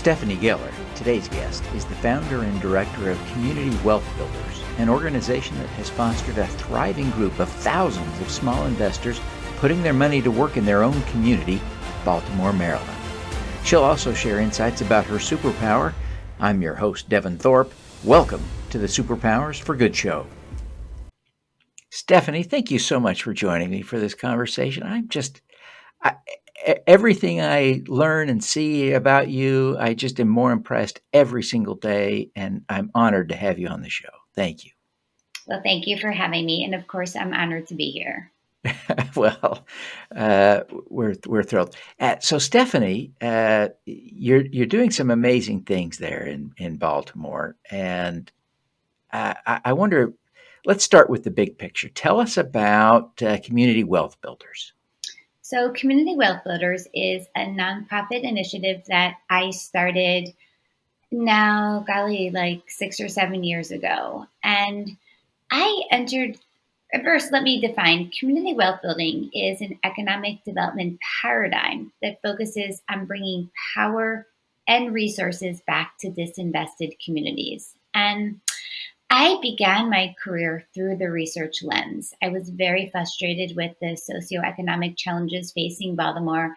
Stephanie Geller, today's guest, is the founder and director of Community Wealth Builders, an organization that has fostered a thriving group of thousands of small investors putting their money to work in their own community, Baltimore, Maryland. She'll also share insights about her superpower. I'm your host, Devin Thorpe. Welcome to the Superpowers for Good show. Stephanie, thank you so much for joining me for this conversation. Everything I learn and see about you, I just am more impressed every single day, and I'm honored to have you on the show. Thank you. Well, thank you for having me. And of course, I'm honored to be here. Well, we're thrilled. So, Stephanie, you're doing some amazing things there in Baltimore, and I wonder. Let's start with the big picture. Tell us about Community Wealth Builders. So, Community Wealth Builders is a nonprofit initiative that I started now, like 6 or 7 years ago. And first, let me define community wealth building is an economic development paradigm that focuses on bringing power and resources back to disinvested communities. And I began my career through the research lens. I was very frustrated with the socioeconomic challenges facing Baltimore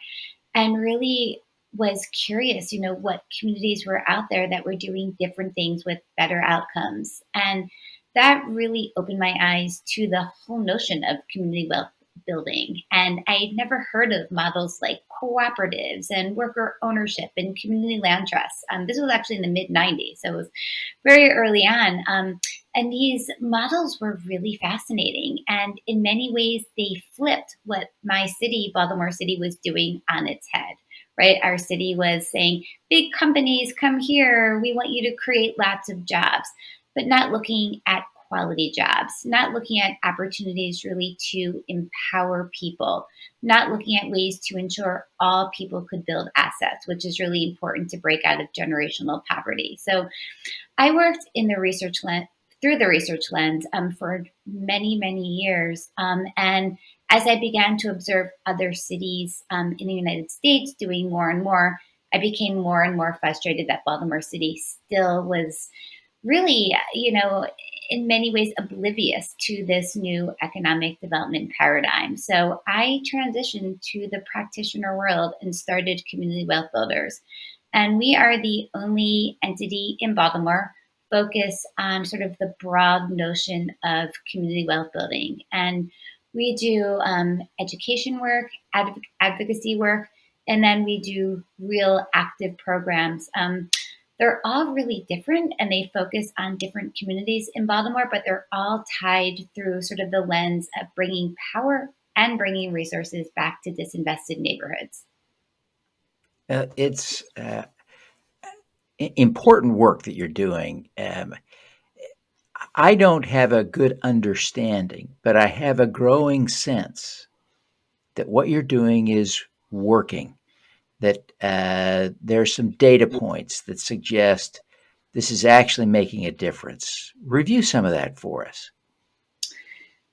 and really was curious, what communities were out there that were doing different things with better outcomes. And that really opened my eyes to the whole notion of community wealth building. And I'd never heard of models like cooperatives and worker ownership and community land trusts. This was actually in the mid 90s, so it was very early on. And these models were really fascinating. And in many ways, they flipped what my city, Baltimore City, was doing on its head. Right? Our city was saying, big companies, come here. We want you to create lots of jobs, but not looking at quality jobs, not looking at opportunities really to empower people, not looking at ways to ensure all people could build assets, which is really important to break out of generational poverty. So I worked in the through the research lens for many, many years. And as I began to observe other cities in the United States doing more and more, I became more and more frustrated that Baltimore City still was really, in many ways oblivious to this new economic development paradigm. So I transitioned to the practitioner world and started Community Wealth Builders. And we are the only entity in Baltimore focused on sort of the broad notion of community wealth building. And we do education work, advocacy work, and then we do real active programs. They're all really different and they focus on different communities in Baltimore, but they're all tied through sort of the lens of bringing power and bringing resources back to disinvested neighborhoods. It's important work that you're doing. I don't have a good understanding, but I have a growing sense that what you're doing is working, that there's some data points that suggest this is actually making a difference. Review some of that for us.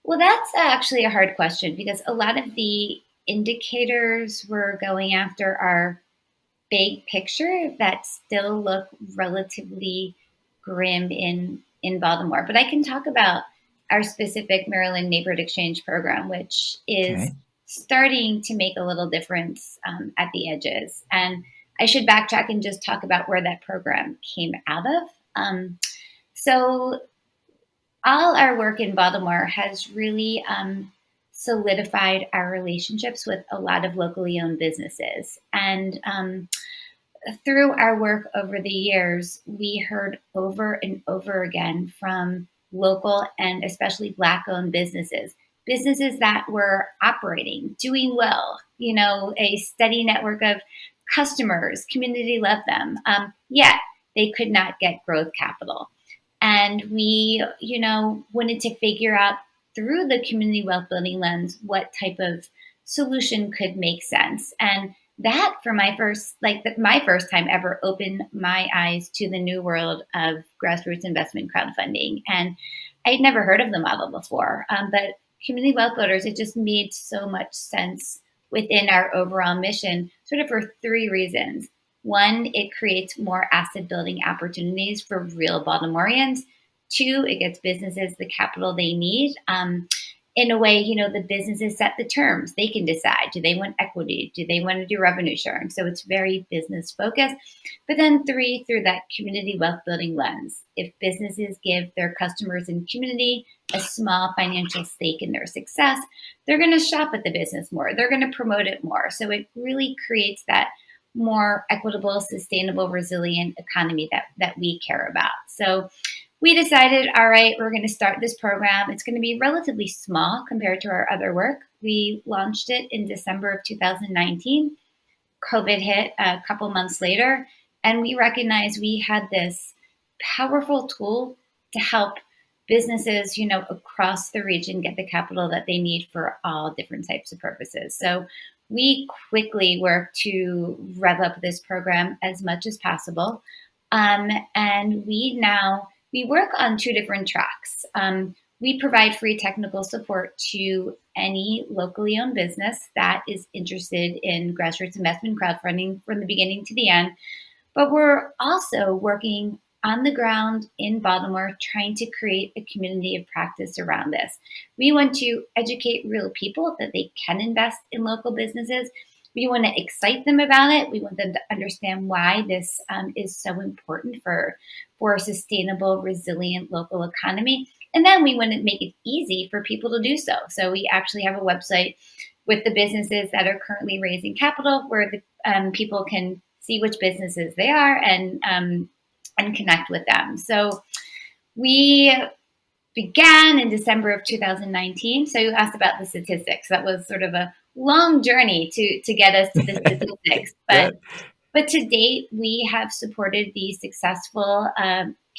Well, that's actually a hard question because a lot of the indicators we're going after are big picture that still look relatively grim in Baltimore. But I can talk about our specific Maryland Neighborhood Exchange program, which is starting to make a little difference at the edges. And I should backtrack and just talk about where that program came out of. So all our work in Baltimore has really solidified our relationships with a lot of locally owned businesses. And through our work over the years, we heard over and over again from local and especially Black-owned businesses that were operating, doing well, a steady network of customers, community loved them, yet they could not get growth capital. And we, wanted to figure out through the community wealth building lens what type of solution could make sense. And that, for my first time ever, opened my eyes to the new world of grassroots investment crowdfunding. And I had never heard of the model before, but Community Wealth Builders, it just made so much sense within our overall mission, sort of for three reasons. One, it creates more asset building opportunities for real Baltimoreans. Two, it gets businesses the capital they need. In a way, the businesses set the terms. They can decide, do they want equity? Do they want to do revenue sharing? So it's very business focused. But then three, through that community wealth building lens, if businesses give their customers and community a small financial stake in their success, they're going to shop at the business more. They're going to promote it more. So it really creates that more equitable, sustainable, resilient economy that we care about. So we decided, all right, we're going to start this program. It's going to be relatively small compared to our other work. We launched it in December of 2019. COVID hit a couple months later, and we recognized we had this powerful tool to help businesses, across the region get the capital that they need for all different types of purposes. So we quickly worked to rev up this program as much as possible. And we work on two different tracks. We provide free technical support to any locally owned business that is interested in grassroots investment crowdfunding from the beginning to the end. But we're also working on the ground in Baltimore, trying to create a community of practice around this. We want to educate real people that they can invest in local businesses. We want to excite them about it. We want them to understand why this is so important for a sustainable, resilient local economy. And then we want to make it easy for people to do so. So we actually have a website with the businesses that are currently raising capital where the people can see which businesses they are and connect with them. So we began in December of 2019. So you asked about the statistics. That was sort of a long journey to get us to the statistics. But to date, we have supported the successful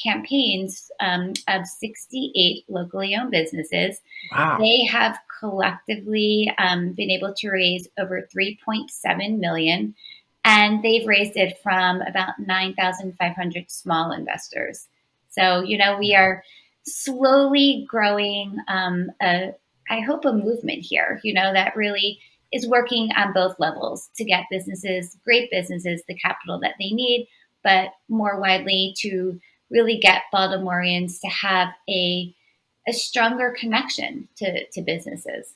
campaigns of 68 locally owned businesses. Wow. They have collectively been able to raise over $3.7 million, and they've raised it from about 9,500 small investors. So, we are slowly growing, I hope, a movement here, that really is working on both levels to get great businesses, the capital that they need, but more widely to really get Baltimoreans to have a stronger connection to businesses.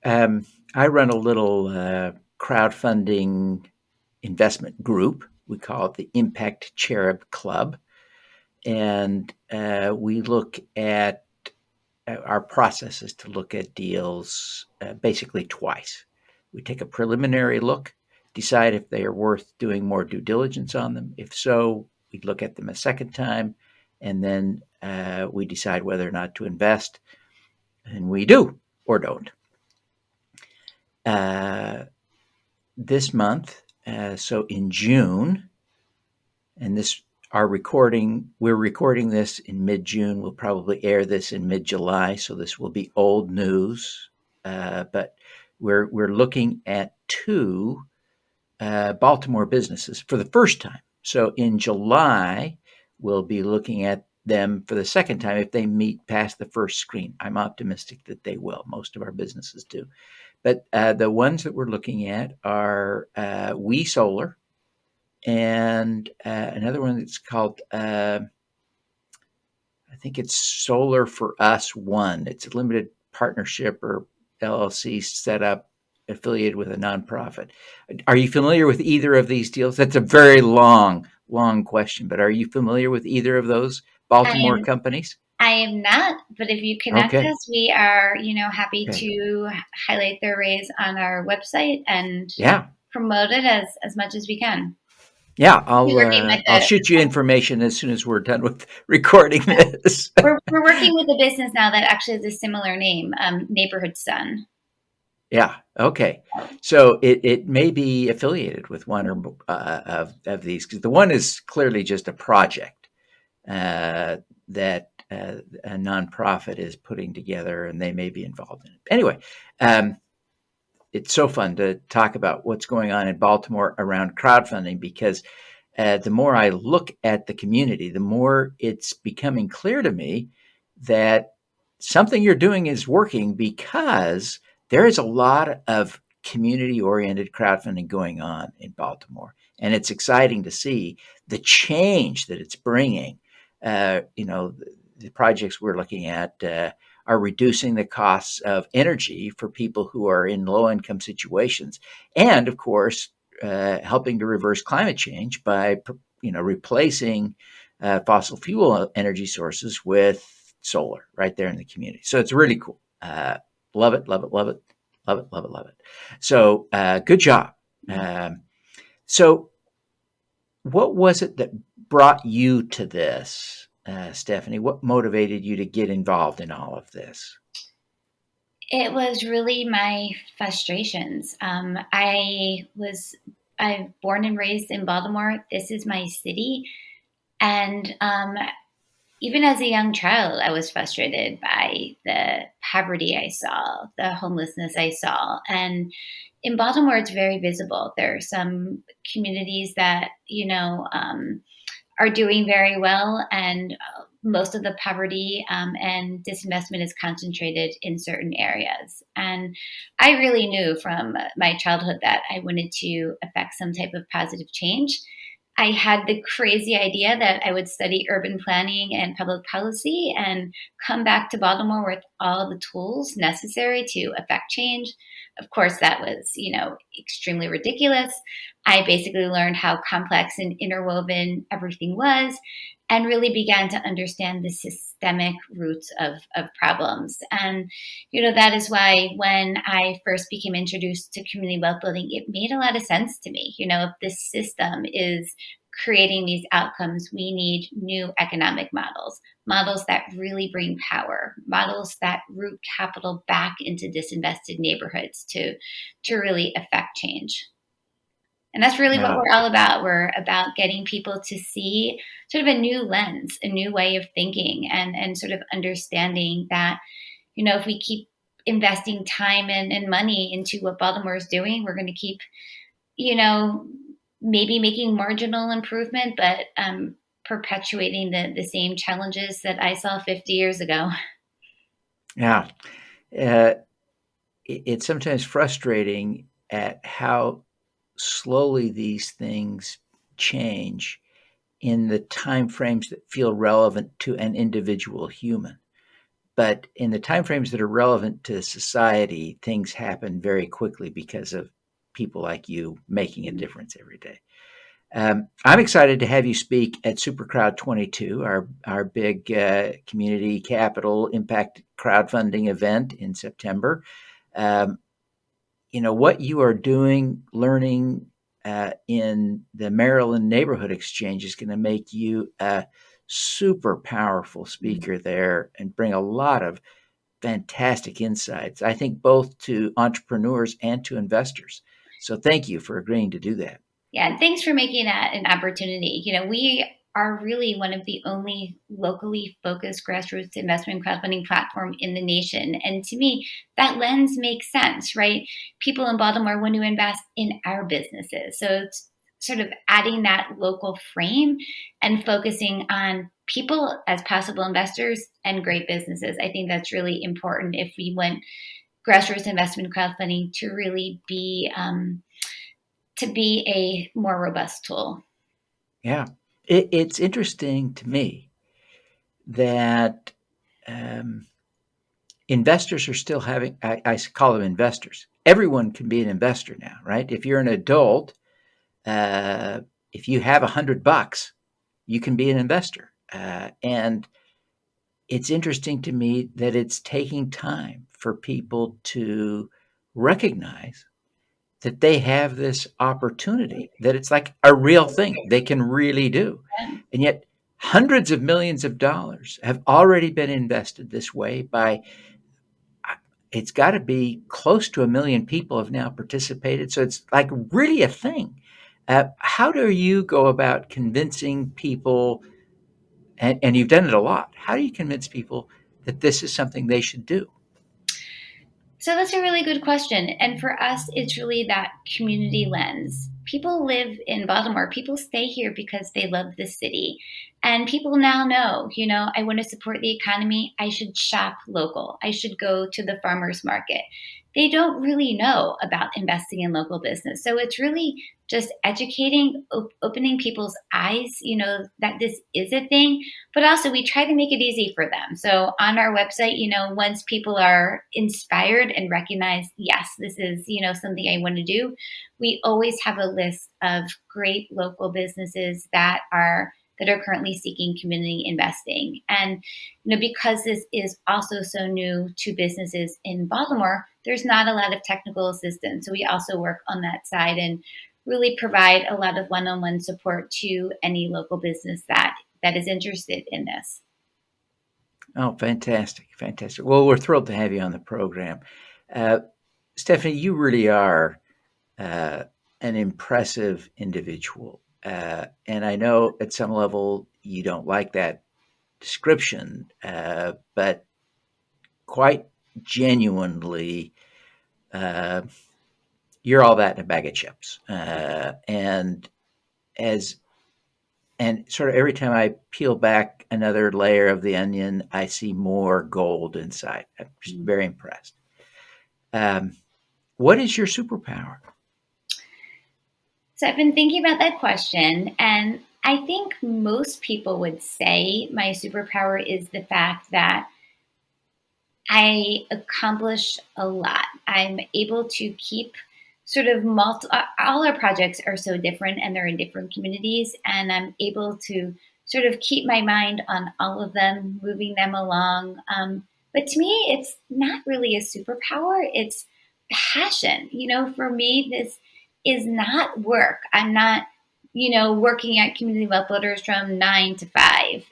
I run a little crowdfunding investment group. We call it the Impact Cherub Club. And we look at our process is to look at deals basically twice. We take a preliminary look, decide if they are worth doing more due diligence on them. If so, we look at them a second time, and then we decide whether or not to invest, and we do or don't. This month, so in June, and we're recording this in mid-June. We'll probably air this in mid-July, so this will be old news. But we're looking at two Baltimore businesses for the first time. So in July, we'll be looking at them for the second time if they meet past the first screen. I'm optimistic that they will. Most of our businesses do. But the ones that we're looking at are We Solar, and another one that's called, I think it's Solar for Us One. It's a limited partnership or LLC set up, affiliated with a nonprofit. Are you familiar with either of these deals? That's a very long question, but are you familiar with either of those Baltimore companies? I am not, but if you connect us, we are, happy to highlight their raise on our website and promote it as much as we can. Yeah, I'll shoot you information as soon as we're done with recording this. We're working with a business now that actually has a similar name, Neighborhood Sun. Yeah. Okay. So it may be affiliated with one or of these, because the one is clearly just a project that a nonprofit is putting together, and they may be involved in it. Anyway, it's so fun to talk about what's going on in Baltimore around crowdfunding, because the more I look at the community, the more it's becoming clear to me that something you're doing is working, because there is a lot of community-oriented crowdfunding going on in Baltimore, and it's exciting to see the change that it's bringing. The projects we're looking at are reducing the costs of energy for people who are in low-income situations, and of course, helping to reverse climate change by replacing fossil fuel energy sources with solar right there in the community. So it's really cool. Love it, love it, love it, love it, love it, love it. So good job. So what was it that brought you to this, Stephanie? What motivated you to get involved in all of this? It was really my frustrations. I'm born and raised in Baltimore. This is my city. And even as a young child, I was frustrated by the poverty I saw, the homelessness I saw. And in Baltimore, it's very visible. There are some communities that, are doing very well, and most of the poverty and disinvestment is concentrated in certain areas. And I really knew from my childhood that I wanted to affect some type of positive change. I had the crazy idea that I would study urban planning and public policy and come back to Baltimore with all the tools necessary to affect change. Of course, that was, extremely ridiculous. I basically learned how complex and interwoven everything was and really began to understand the systemic roots of problems. And, that is why when I first became introduced to community wealth building, it made a lot of sense to me. If this system is creating these outcomes, we need new economic models that really bring power, models that root capital back into disinvested neighborhoods to really affect change. And that's really what Yeah. we're all about. We're about getting people to see sort of a new lens, a new way of thinking, and sort of understanding that, if we keep investing time and money into what Baltimore is doing, we're going to keep, maybe making marginal improvement, but perpetuating the same challenges that I saw 50 years ago. Yeah. It's sometimes frustrating at how slowly these things change in the time frames that feel relevant to an individual human. But in the time frames that are relevant to society, things happen very quickly because of people like you making a difference every day. I'm excited to have you speak at Supercrowd 22, our big community capital impact crowdfunding event in September. What you are doing, learning in the Maryland Neighborhood Exchange is going to make you a super powerful speaker there and bring a lot of fantastic insights, I think, both to entrepreneurs and to investors. So thank you for agreeing to do that. Yeah, and thanks for making that an opportunity. We are really one of the only locally focused grassroots investment crowdfunding platform in the nation. And to me, that lens makes sense, right? People in Baltimore want to invest in our businesses. So it's sort of adding that local frame and focusing on people as possible investors and great businesses. I think that's really important if we want grassroots investment crowdfunding to really be a more robust tool. Yeah. It's interesting to me that investors are still having, I call them investors. Everyone can be an investor now, right? If you're an adult, if you have $100, you can be an investor. And it's interesting to me that it's taking time for people to recognize that they have this opportunity, that it's like a real thing they can really do. And yet hundreds of millions of dollars have already been invested this way by, it's got to be close to 1 million people have now participated. So it's like really a thing. How do you go about convincing people, and you've done it a lot, how do you convince people that this is something they should do? So that's a really good question. And for us, it's really that community lens. People live in Baltimore. People stay here because they love the city. And people now know, I want to support the economy. I should shop local. I should go to the farmer's market. they don't really know about investing in local business. So it's really just educating, opening people's eyes, that this is a thing, but also we try to make it easy for them. So on our website, once people are inspired and recognize, yes, this is, something I want to do, we always have a list of great local businesses that are currently seeking community investing. And because this is also so new to businesses in Baltimore, there's not a lot of technical assistance. So we also work on that side and really provide a lot of one-on-one support to any local business that is interested in this. Oh, fantastic, fantastic. Well, we're thrilled to have you on the program. Uh, Stephanie, you really are uh, an impressive individual. And I know at some level you don't like that description, but quite genuinely, uh, you're all that in a bag of chips. As and sort of every time I peel back another layer of the onion, I see more gold inside. I'm just very impressed. Um, what is your superpower? So I've been thinking about that question, and I think most people would say my superpower is the fact that I accomplish a lot. I'm able to keep sort of all our projects are so different and they're in different communities. And I'm able to sort of keep my mind on all of them, moving them along. But to me, it's not really a superpower, it's passion. For me, this is not work. I'm not, working at Community Wealth Builders from 9 to 5.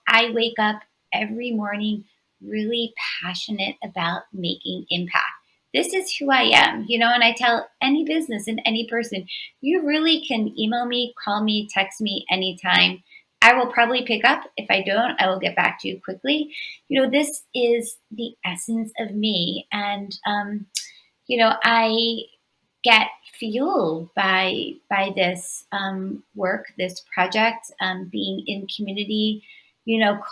I wake up every morning really passionate about making impact. This is who I am, and I tell any business and any person, you really can email me, call me, text me anytime. I will probably pick up. If I don't, I will get back to you quickly. This is the essence of me. And, I get fueled by this work, this project, being in community,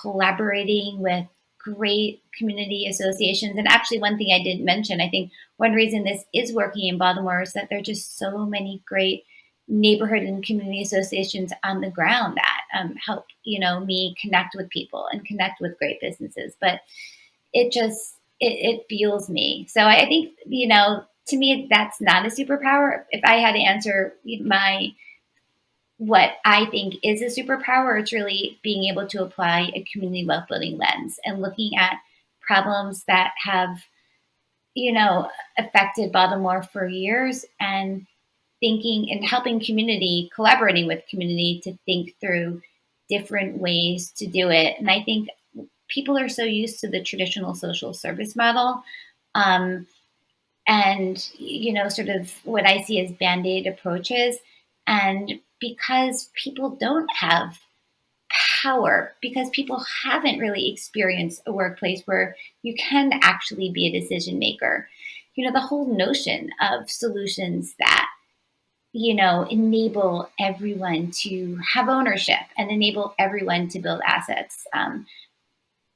collaborating with great community associations. And actually, one thing I didn't mention, I think one reason this is working in Baltimore is that there are just so many great neighborhood and community associations on the ground that help me connect with people and connect with great businesses. But it fuels me. So I think, to me, that's not a superpower. If I had to answer my what I think is a superpower, it's really being able to apply a community wealth building lens and looking at problems that have, affected Baltimore for years and thinking and helping community, collaborating with community to think through different ways to do it. And I think people are so used to the traditional social service model. Um, and sort of what I see as band-aid approaches. And because people don't have power, because people haven't really experienced a workplace where you can actually be a decision maker, the whole notion of solutions that enable everyone to have ownership and enable everyone to build assets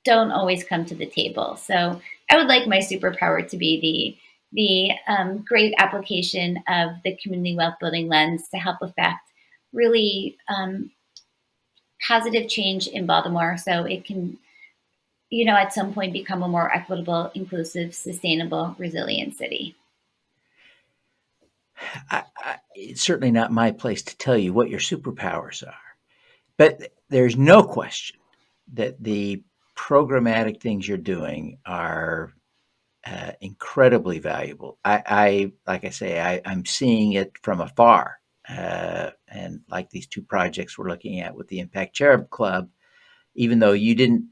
don't always come to the table. So I would like my superpower to be the great application of the community wealth building lens to help affect really positive change in Baltimore, so it can, at some point become a more equitable, inclusive, sustainable, resilient city. It's certainly not my place to tell you what your superpowers are, but there's no question that the programmatic things you're doing are incredibly valuable. Like I say, I'm seeing it from afar, and like these two projects we're looking at with the Impact Cherub Club, even though you didn't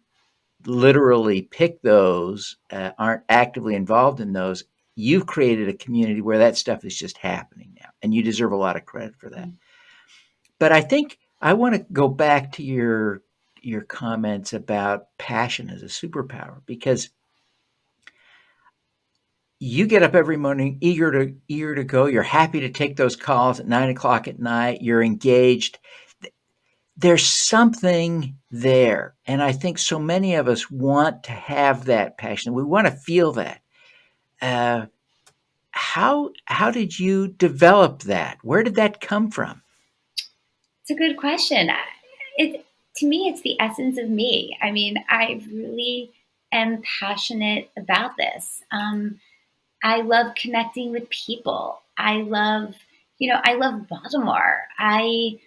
literally pick those, aren't actively involved in those, you've created a community where that stuff is just happening now, and you deserve a lot of credit for that. But I think I want to go back to your comments about passion as a superpower, because you get up every morning eager to go. You're happy to take those calls at 9 o'clock at night. You're engaged. There's something there, and I think so many of us want to have that passion. We want to feel that. how did you develop that? Where did that come from? It's a good question. It To me, it's the essence of me. I mean, I really am passionate about this. I love connecting with people. I love Baltimore. I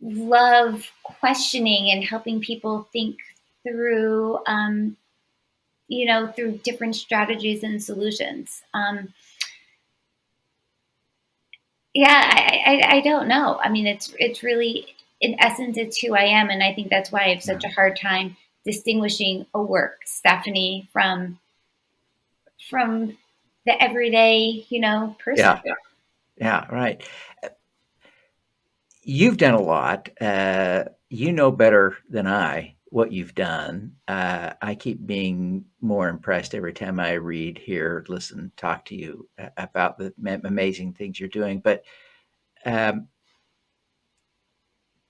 love questioning and helping people think through, through different strategies and solutions. Yeah, I don't know. I mean, it's really, in essence, it's who I am, and I think that's why I have Yeah. such a hard time distinguishing a work, Stephanie, from the everyday, person. Yeah. Yeah. Right. You've done a lot. You know better than I what you've done. I keep being more impressed every time I read, hear, listen, talk to you about the amazing things you're doing. But um,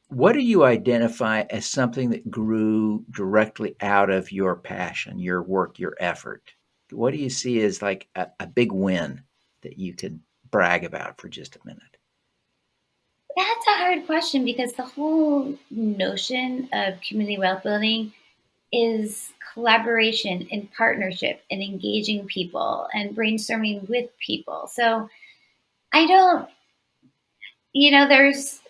what do you identify as something that grew directly out of your passion, your work, your effort? What do you see as like a big win that you could brag about for just a minute? That's a hard question because the whole notion of community wealth building is collaboration and partnership and engaging people and brainstorming with people. So I don't, there's,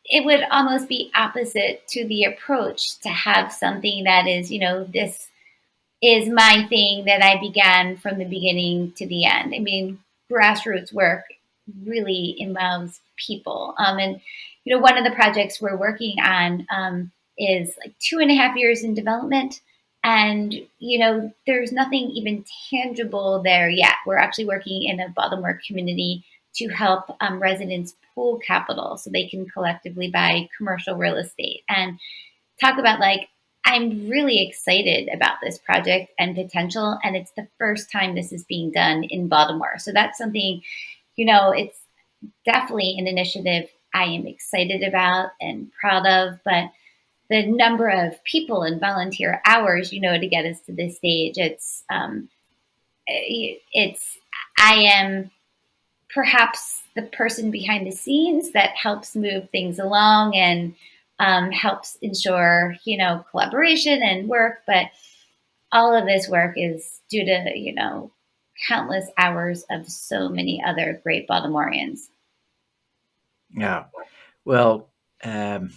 it would almost be opposite to the approach to have something that is, this is my thing that I began from the beginning to the end. I mean, grassroots work really involves people. And, one of the projects we're working on is like 2.5 years in development. And, there's nothing even tangible there yet. We're actually working in a Baltimore community to help residents pool capital so they can collectively buy commercial real estate. And talk about, like, I'm really excited about this project and potential, and it's the first time this is being done in Baltimore. So that's something, it's definitely an initiative I am excited about and proud of. But the number of people and volunteer hours, to get us to this stage, it's I am perhaps the person behind the scenes that helps move things along and helps ensure, collaboration and work. But all of this work is due to, countless hours of so many other great Baltimoreans. Yeah. Well, um,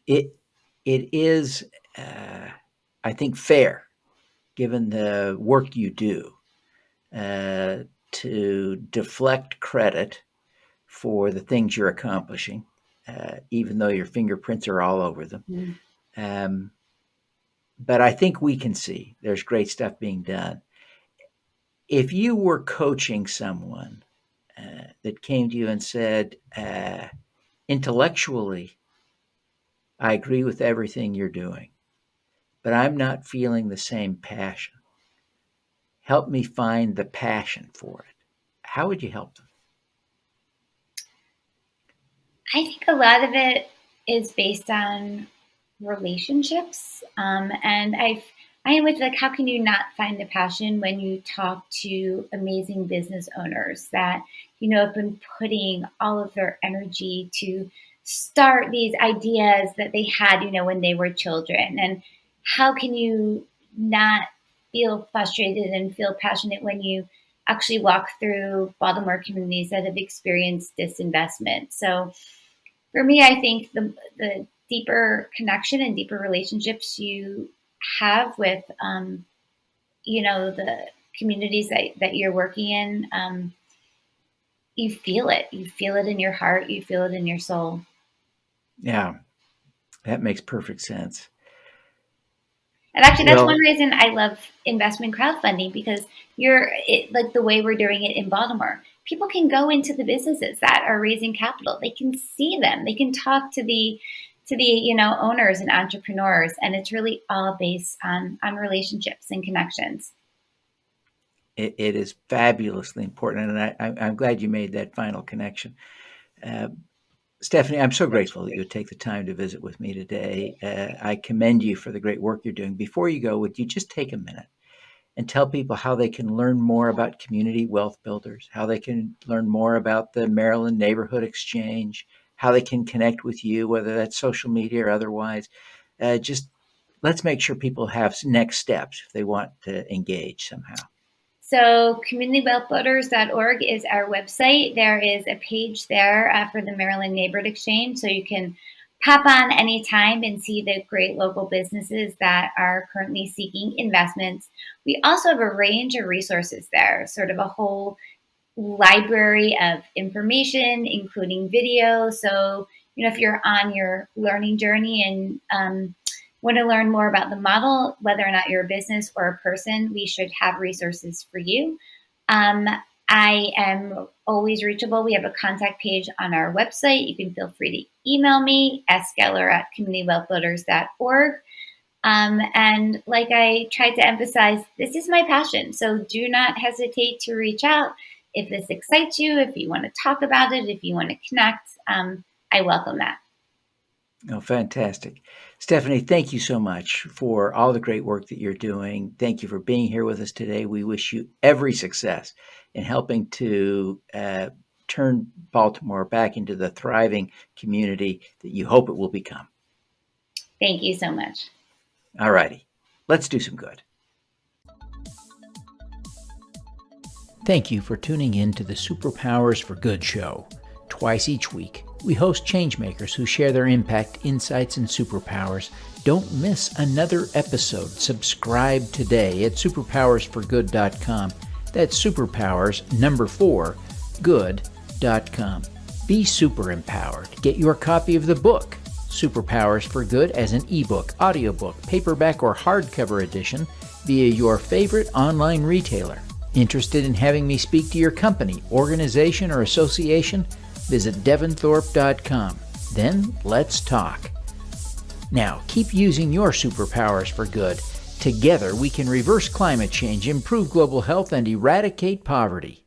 it it is, uh, I think, fair given the work you do uh, to deflect credit for the things you're accomplishing, even though your fingerprints are all over them. Mm. Um, but I think we can see there's great stuff being done. If you were coaching someone that came to you and said, intellectually, I agree with everything you're doing, but I'm not feeling the same passion. Help me find the passion for it. How would you help them? I think a lot of it is based on relationships. And I am with, like, how can you not find the passion when you talk to amazing business owners that, have been putting all of their energy to start these ideas that they had, when they were children. And how can you not feel frustrated and feel passionate when you actually walk through Baltimore communities that have experienced disinvestment? So for me, I think the deeper connection and deeper relationships you have with, the communities that you're working in, you feel it. You feel it in your heart. You feel it in your soul. Yeah, that makes perfect sense. And actually, that's one Well, reason I love investment crowdfunding, because like the way we're doing it in Baltimore. People can go into the businesses that are raising capital. They can see them. They can talk to the owners and entrepreneurs, and it's really all based on relationships and connections. it is fabulously important, and I'm glad you made that final connection. Uh, Stephanie, I'm so grateful that you would take the time to visit with me today. I commend you for the great work you're doing. Before you go, would you just take a minute and tell people how they can learn more about community wealth builders, how they can learn more about the Maryland Neighborhood Exchange, how they can connect with you, whether that's social media or otherwise. Just let's make sure people have next steps if they want to engage somehow. So communitywealthbuilders.org is our website. There is a page there for the Maryland Neighborhood Exchange, so you can pop on anytime and see the great local businesses that are currently seeking investments. We also have a range of resources there, sort of a whole library of information, including video. So, if you're on your learning journey and want to learn more about the model, whether or not you're a business or a person, we should have resources for you. I am always reachable. We have a contact page on our website. You can feel free to email me, sgeller@communitywealthbuilders.org. And like I tried to emphasize, this is my passion. So do not hesitate to reach out. If this excites you, if you want to talk about it, if you want to connect, I welcome that. Oh, fantastic. Stephanie, thank you so much for all the great work that you're doing. Thank you for being here with us today. We wish you every success in helping to turn Baltimore back into the thriving community that you hope it will become. Thank you so much. All righty. Let's do some good. Thank you for tuning in to the Superpowers for Good show. Twice each week, we host changemakers who share their impact, insights, and superpowers. Don't miss another episode. Subscribe today at superpowersforgood.com. That's superpowers, 4, good.com. Be super empowered. Get your copy of the book, Superpowers for Good, as an ebook, audiobook, paperback, or hardcover edition via your favorite online retailer. Interested in having me speak to your company, organization, or association? Visit devinthorpe.com. Then let's talk. Now, keep using your superpowers for good. Together, we can reverse climate change, improve global health, and eradicate poverty.